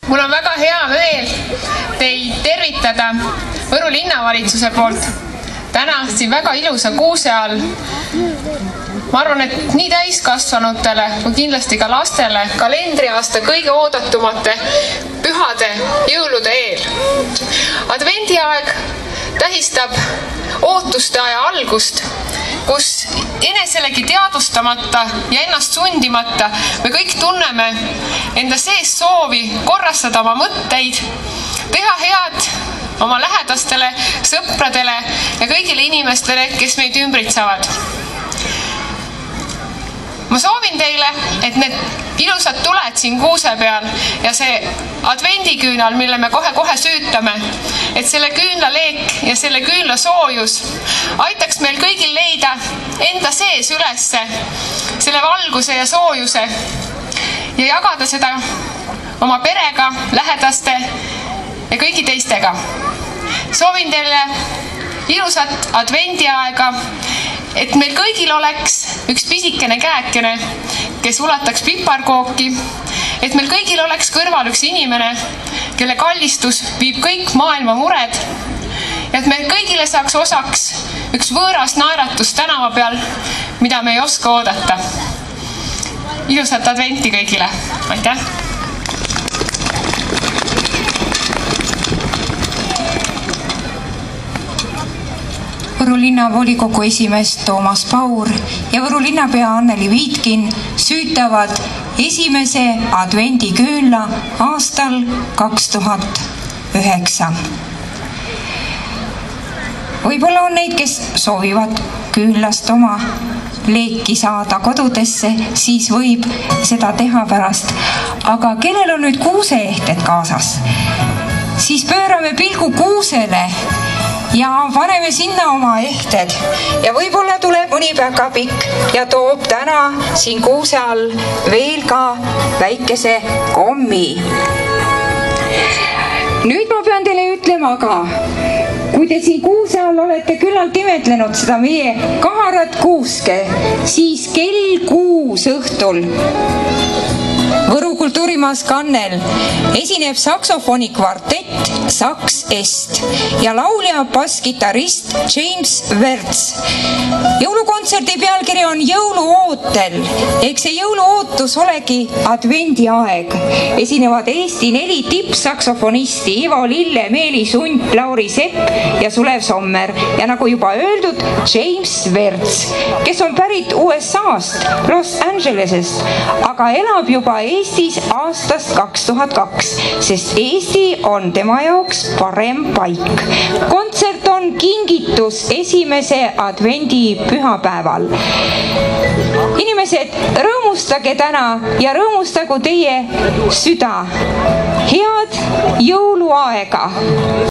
Mul on väga hea meel teid tervitada Võru linnavalitsuse poolt täna siin väga ilusa kuuse all. Ma arvan, et nii täiskasvanutele kui kindlasti ka lastele kalendriaasta kõige oodatumate pühade jõulude eel. Advendiaeg tähistab ootuste aja algust, kus eneselegi teadvustamata ja ennast sundimata me kõik tunneme enda sees soovi korrastada oma mõtteid, teha head oma lähedastele, sõpradele ja kõigile inimestele, kes meid ümbritsevad. Ma soovin teile, et need ilusad tuled siin kuuse peal ja see advendiküünal, mille me kohe-kohe süütame, et selle küünlaleek ja selle küünla soojus aitaks meil kõigil leida enda sees ülesse selle valguse ja soojuse ja jagada seda oma perega, lähedaste ja kõigi teistega. Soovin teile ilusat advendiaega, et meil kõigil oleks üks pisikene käekene, kes ulataks piparkooki, et meil kõigil oleks kõrval üks inimene, kelle kallistus viib kõik maailma mured, ja et meil kõigile saaks osaks üks võõras naeratus tänava peal, mida me ei oska oodata. Ilusat adventi kõigile! Aitäh! Võru linnavolikogu esimees Toomas Paur ja Võru linnapea Anneli Viitkin süütavad esimese advendiküünla aastal 2009. Võib-olla on neid, kes soovivad küünlast oma leeki saada kodudesse, siis võib seda teha pärast. Aga kellel on nüüd kuuseehted kaasas? Siis pöörame pilgu kuusele ja paneme sinna oma ehted ja võib-olla tuleb mõni päkapikk ja toob täna siin kuuse all veel ka väikese kommi. Nüüd ma pean teile ütlema ka, kui te siin kuuse all olete küllalt imetlenud seda meie kaharat kuuske, siis kell 6 õhtul Võru kultuurimaas Kannel esineb saksofoni kvartett Saks Est ja laulja basskitarrist James Wertz. Jõulukontserdi pealkiri on Jõuluootel, ehk see jõuluootus olegi advendiaeg. Esinevad Eesti 4 tippsaksofonisti Ivo Lille, Meelis Unt, Lauri Sepp ja Sulev Sommer ja nagu juba öeldud, James Wertz, kes on pärit USA-st, Los Angelesest, aga elab juba Eestis aastast 2002, sest Eesti on tema jaoks parem paik. Kontsert on kingitus esimese advendi pühapäeval. Inimesed, rõõmustage täna ja rõõmustagu teie süda. Head jõuluaega!